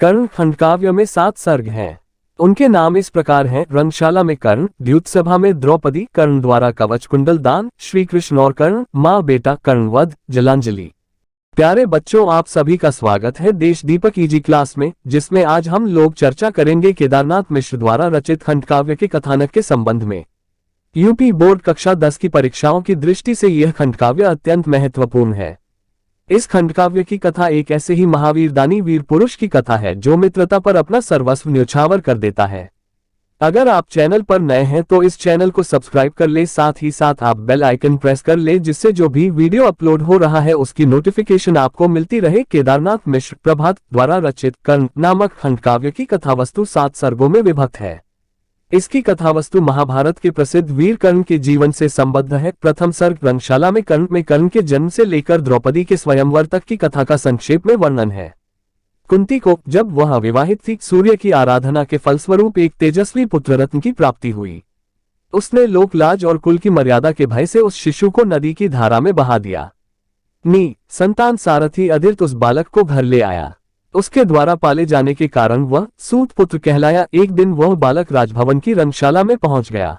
कर्ण खंडकाव्य में 7 सर्ग हैं। उनके नाम इस प्रकार हैं: रंगशाला में कर्ण, द्यूतसभा में द्रौपदी, कर्ण द्वारा कवच कुंडल दान, श्री कृष्ण और कर्ण, माँ बेटा कर्णवध, जलांजलि। प्यारे बच्चों, आप सभी का स्वागत है देश दीपक ईजी क्लास में, जिसमें आज हम लोग चर्चा करेंगे केदारनाथ मिश्र द्वारा रचित खंडकाव्य के कथानक के संबंध में। यूपी बोर्ड कक्षा 10 की परीक्षाओं की दृष्टि से यह खंडकाव्य अत्यंत महत्वपूर्ण है। इस खंडकाव्य की कथा एक ऐसे ही महावीर दानी वीर पुरुष की कथा है जो मित्रता पर अपना सर्वस्व न्यौछावर कर देता है। अगर आप चैनल पर नए हैं तो इस चैनल को सब्सक्राइब कर ले, साथ ही साथ आप बेल आइकन प्रेस कर ले, जिससे जो भी वीडियो अपलोड हो रहा है उसकी नोटिफिकेशन आपको मिलती रहे। केदारनाथ मिश्र प्रभात द्वारा रचित कर्ण नामक खंडकाव्य की कथावस्तु 7 सर्गों में विभक्त है। इसकी कथावस्तु महाभारत के प्रसिद्ध वीर कर्ण के जीवन से संबद्ध है। प्रथम सर्ग रंगशाला में कर्ण के जन्म से लेकर द्रौपदी के स्वयंवर तक की कथा का संक्षेप में वर्णन है। कुंती को जब वह विवाहित थी, सूर्य की आराधना के फलस्वरूप एक तेजस्वी पुत्र रत्न की प्राप्ति हुई। उसने लोकलाज और कुल की मर्यादा के भय से उस शिशु को नदी की धारा में बहा दिया। संतान सारथी अधिरथ उस बालक को घर ले आया। उसके द्वारा पाले जाने के कारण वह सूत पुत्र कहलाया। एक दिन वह बालक राजभवन की रंगशाला में पहुंच गया।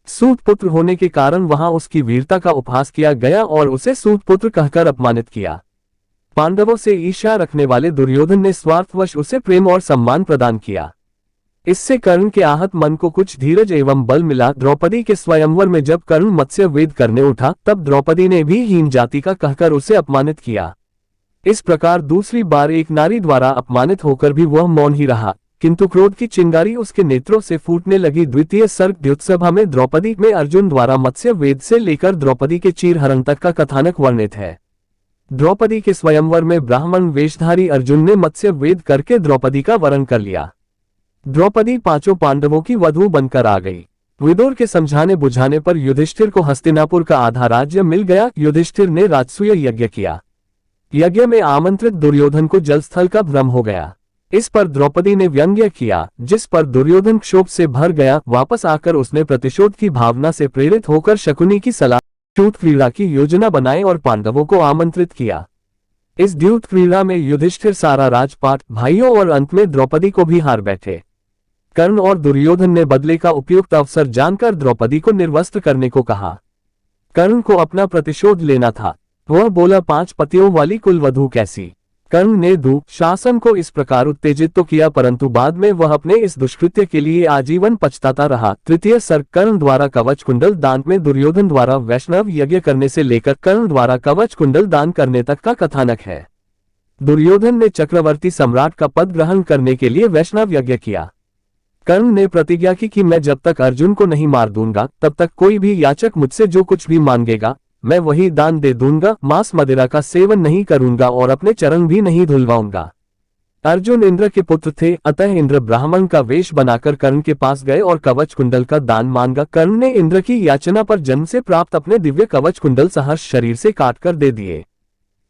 सूत पुत्र होने के कारण वहां उसकी वीरता का उपहास किया गया और उसे सूत पुत्र कहकर अपमानित किया। पांडवों से ईर्ष्या रखने वाले दुर्योधन ने स्वार्थवश उसे प्रेम और सम्मान प्रदान किया। इससे कर्ण के आहत मन को कुछ धीरज एवं बल मिला। द्रौपदी के स्वयंवर में जब कर्ण मत्स्य वेद करने उठा, तब द्रौपदी ने भी हीन जाति का कहकर उसे अपमानित किया। इस प्रकार दूसरी बार एक नारी द्वारा अपमानित होकर भी वह मौन ही रहा, किंतु क्रोध की चिंगारी उसके नेत्रों से फूटने लगी। द्वितीय सर्ग द्यूतसभा में द्रौपदी में अर्जुन द्वारा मत्स्य वेद से लेकर द्रौपदी के चीरहरण तक का कथानक वर्णित है। द्रौपदी के स्वयंवर में ब्राह्मण वेशधारी अर्जुन ने मत्स्य वेद करके द्रौपदी का वरण कर लिया। द्रौपदी 5 पांडवों की वधू बनकर आ गई। विदुर के समझाने बुझाने पर युधिष्ठिर को हस्तिनापुर का आधा राज्य मिल गया। युधिष्ठिर ने राजसूय यज्ञ किया। यज्ञ में आमंत्रित दुर्योधन को जलस्थल का भ्रम हो गया। इस पर द्रौपदी ने व्यंग्य किया, जिस पर दुर्योधन क्षोभ से भर गया। वापस आकर उसने प्रतिशोध की भावना से प्रेरित होकर शकुनी की सलाह द्यूत क्रीड़ा की योजना बनाई और पांडवों को आमंत्रित किया। इस द्यूत क्रीड़ा में युधिष्ठिर सारा राजपाट, भाइयों और अंत में द्रौपदी को भी हार बैठे। कर्ण और दुर्योधन ने बदले का उपयुक्त अवसर जानकर द्रौपदी को निर्वस्त्र करने को कहा। कर्ण को अपना प्रतिशोध लेना था। वह बोला, 5 पतियों वाली कुलवधू कैसी। कर्ण ने दुशासन को इस प्रकार उत्तेजित तो किया, परंतु बाद में वह अपने इस दुष्कृत्य के लिए आजीवन पछताता रहा। तृतीय सर्ग कर्ण द्वारा कवच कुंडल दान में दुर्योधन द्वारा वैष्णव यज्ञ करने से लेकर कर्ण द्वारा कवच कुंडल दान करने तक का कथानक है। दुर्योधन ने चक्रवर्ती सम्राट का पद ग्रहण करने के लिए वैष्णव यज्ञ किया। कर्ण ने प्रतिज्ञा की कि मैं जब तक अर्जुन को नहीं मार दूंगा तब तक कोई भी याचक मुझसे जो कुछ भी मांगेगा मैं वही दान दे दूंगा। मांस मदिरा का सेवन नहीं करूंगा और अपने चरण भी नहीं धुलवाऊंगा। अर्जुन इंद्र के पुत्र थे, अतः इंद्र ब्राह्मण का वेश बनाकर कर्ण के पास गए और कवच कुंडल का दान मांगा। कर्ण ने इंद्र की याचना पर जन्म से प्राप्त अपने दिव्य कवच कुंडल सहर्ष शरीर से काटकर दे दिए।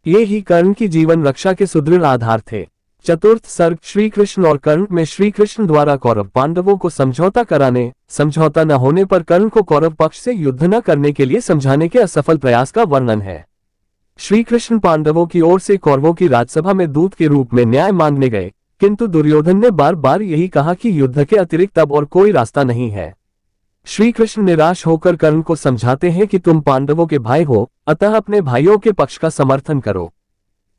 ये ही कर्ण की जीवन रक्षा के सुदृढ़ आधार थे। चतुर्थ सर्ग श्री कृष्ण और कर्ण में श्री कृष्ण द्वारा कौरव पांडवों को समझौता कराने, समझौता न होने पर कर्ण को कौरव पक्ष से युद्ध न करने के लिए समझाने के असफल प्रयास का वर्णन है। श्री कृष्ण पांडवों की ओर से कौरवों की राजसभा में दूत के रूप में न्याय मांगने गए, किंतु दुर्योधन ने बार बार यही कहा कि युद्ध के अतिरिक्त अब और कोई रास्ता नहीं है। श्री कृष्ण निराश होकर कर्ण को समझाते हैं कि तुम पांडवों के भाई हो, अतः अपने भाइयों के पक्ष का समर्थन करो।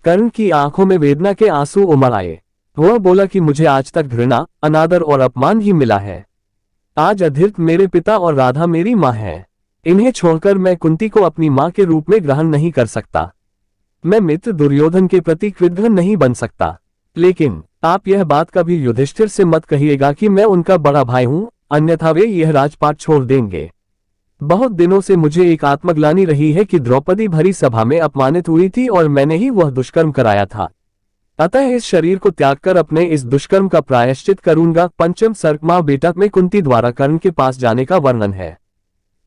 कर्ण की आंखों में वेदना के आंसू उमड़ आए। वह बोला कि मुझे आज तक घृणा, अनादर और अपमान ही मिला है। आज अधिरथ मेरे पिता और राधा मेरी माँ है। इन्हें छोड़कर मैं कुंती को अपनी माँ के रूप में ग्रहण नहीं कर सकता। मैं मित्र दुर्योधन के प्रति कृतघ्न नहीं बन सकता। लेकिन आप यह बात कभी युधिष्ठिर से मत कहिएगा कि मैं उनका बड़ा भाई हूं, अन्यथा वे यह राजपाट छोड़ देंगे। बहुत दिनों से मुझे एक आत्मग्लानि रही है कि द्रौपदी भरी सभा में अपमानित हुई थी और मैंने ही वह दुष्कर्म कराया था। अतः इस शरीर को त्याग कर अपने इस दुष्कर्म का प्रायश्चित करूंगा। पंचम सर्ग माँ बेटा में कुंती द्वारा कर्ण के पास जाने का वर्णन है।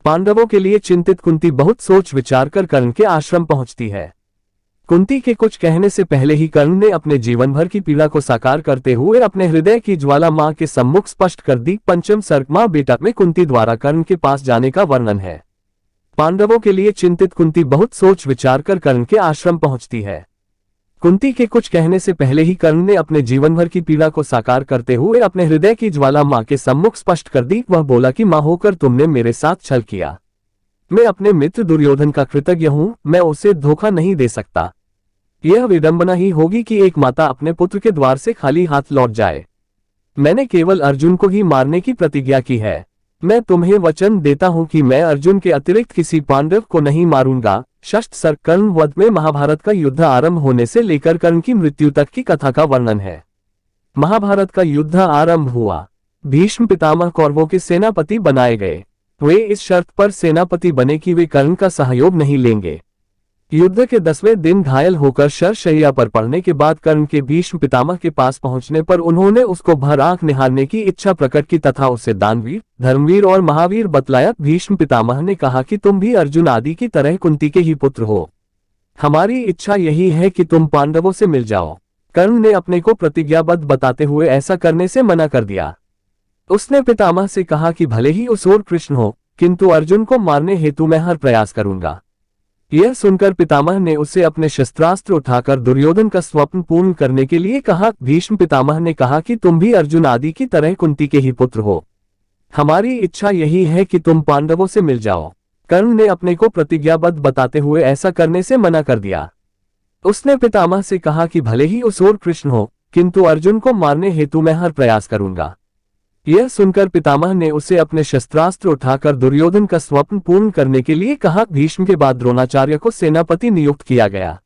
पांडवों के लिए चिंतित कुंती बहुत सोच विचार कर कर्ण के आश्रम पहुंचती है। कुंती के कुछ कहने से पहले ही कर्ण ने अपने जीवन भर की पीड़ा को साकार करते हुए अपने हृदय की ज्वाला मां के सम्मुख स्पष्ट कर दी। पंचम सर्ग मां बेटा में कुंती द्वारा कर्ण के पास जाने का वर्णन है। पांडवों के लिए चिंतित कुंती बहुत सोच विचार कर कर्ण के आश्रम पहुंचती है। कुंती के कुछ कहने से पहले ही कर्ण ने अपने जीवन भर की पीड़ा को साकार करते हुए अपने हृदय की ज्वाला मां के सम्मुख स्पष्ट कर दी। वह बोला कि मां होकर तुमने मेरे साथ छल किया। मैं अपने मित्र दुर्योधन का कृतज्ञ हूँ, मैं उसे धोखा नहीं दे सकता। यह विडंबना ही होगी कि एक माता अपने पुत्र के द्वार से खाली हाथ लौट जाए। मैंने केवल अर्जुन को ही मारने की प्रतिज्ञा की है। मैं तुम्हें वचन देता हूं कि मैं अर्जुन के अतिरिक्त किसी पांडव को नहीं मारूंगा। षष्ठ सर्ग कर्ण वध में महाभारत का युद्ध आरंभ होने से लेकर कर्ण की मृत्यु तक की कथा का वर्णन है। महाभारत का युद्ध आरंभ हुआ। भीष्म पितामह कौरवों के सेनापति बनाए गए। वे इस शर्त पर सेनापति बने कि वे कर्ण का सहयोग नहीं लेंगे। युद्ध के 10वें दिन घायल होकर शरशैया पर पड़ने के बाद कर्ण के भीष्म पितामह के पास पहुंचने पर उन्होंने उसको भर आंख निहारने की इच्छा प्रकट की तथा उसे दानवीर, धर्मवीर और महावीर बतलाया। भीष्म पितामह ने कहा कि तुम भी अर्जुन आदि की तरह कुंती के ही पुत्र हो। हमारी इच्छा यही है कि तुम पांडवों से मिल जाओ। कर्ण ने अपने को प्रतिज्ञाबद्ध बताते हुए ऐसा करने से मना कर दिया। उसने पितामह से कहा कि भले ही उस ओर कृष्ण हो, किंतु अर्जुन को मारने हेतु मैं हर प्रयास करूंगा। यह सुनकर पितामह ने उसे अपने शस्त्रास्त्र उठाकर दुर्योधन का स्वप्न पूर्ण करने के लिए कहा। भीष्म पितामह ने कहा कि तुम भी अर्जुन आदि की तरह कुंती के ही पुत्र हो। हमारी इच्छा यही है कि तुम पांडवों से मिल जाओ। कर्ण ने अपने को प्रतिज्ञाबद्ध बताते हुए ऐसा करने से मना कर दिया। उसने पितामह से कहा कि भले ही उस ओर कृष्ण हो, किंतु अर्जुन को मारने हेतु मैं हर प्रयास करूंगा। यह सुनकर पितामह ने उसे अपने शस्त्रास्त्र उठाकर दुर्योधन का स्वप्न पूर्ण करने के लिए कहा। भीष्म के बाद द्रोणाचार्य को सेनापति नियुक्त किया गया।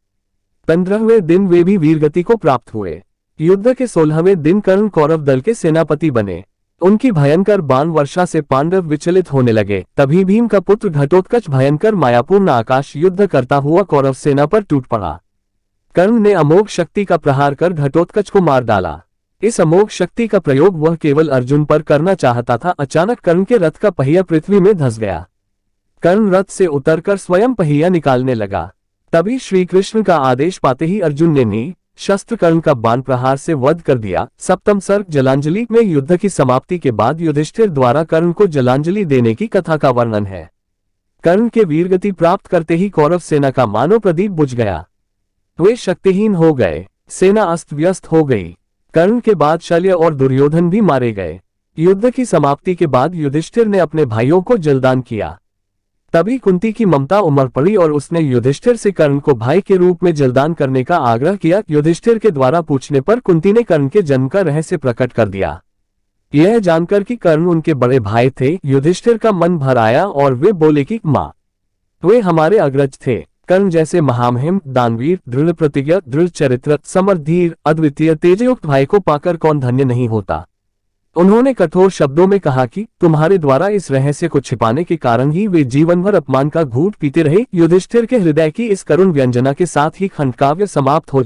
15वें दिन वे भी वीरगति को प्राप्त हुए। युद्ध के 16वें दिन कर्ण कौरव दल के सेनापति बने। उनकी भयंकर बाण वर्षा से पांडव विचलित होने लगे। तभी भीम का पुत्र घटोत्कच भयंकर मायापूर्ण आकाश युद्ध करता हुआ कौरव सेना पर टूट पड़ा। कर्ण ने अमोघ शक्ति का प्रहार कर घटोत्कच को मार डाला। इस अमोघ शक्ति का प्रयोग वह केवल अर्जुन पर करना चाहता था। अचानक कर्ण के रथ का पहिया पृथ्वी में धंस गया। कर्ण रथ से उतरकर स्वयं पहिया निकालने लगा। तभी श्री कृष्ण का आदेश पाते ही अर्जुन ने नी शस्त्र कर्ण का बाण प्रहार से वध कर दिया। सप्तम सर्ग जलांजलि में युद्ध की समाप्ति के बाद युधिष्ठिर द्वारा कर्ण को जलांजलि देने की कथा का वर्णन है। कर्ण के वीरगति प्राप्त करते ही कौरव सेना का मानो प्रदीप बुझ गया। वे शक्तिहीन हो गए। सेना अस्त व्यस्त हो गई। कर्ण के बाद शल्य और दुर्योधन भी मारे गए। युद्ध की समाप्ति के बाद युधिष्ठिर ने अपने भाइयों को जलदान किया। तभी कुंती की ममता उमड़ पड़ी और उसने युधिष्ठिर से कर्ण को भाई के रूप में जलदान करने का आग्रह किया। युधिष्ठिर के द्वारा पूछने पर कुंती ने कर्ण के जन्म का रहस्य प्रकट कर दिया। यह जानकर कि कर्ण उनके बड़े भाई थे, युधिष्ठिर का मन भर आया और वे बोले कि मां, वे हमारे अग्रज थे। कर्ण जैसे महामहिम, दानवीर, दृढ़ प्रतिज्ञ, दृढ़ चरित्र, समर्धीर, अद्वितीय तेजयुक्त भाई को पाकर कौन धन्य नहीं होता। उन्होंने कठोर शब्दों में कहा कि तुम्हारे द्वारा इस रहस्य को छिपाने के कारण ही वे जीवन भर अपमान का घूंट पीते रहे। युधिष्ठिर के हृदय की इस करुण व्यंजना के साथ ही खंडकाव्य समाप्त हो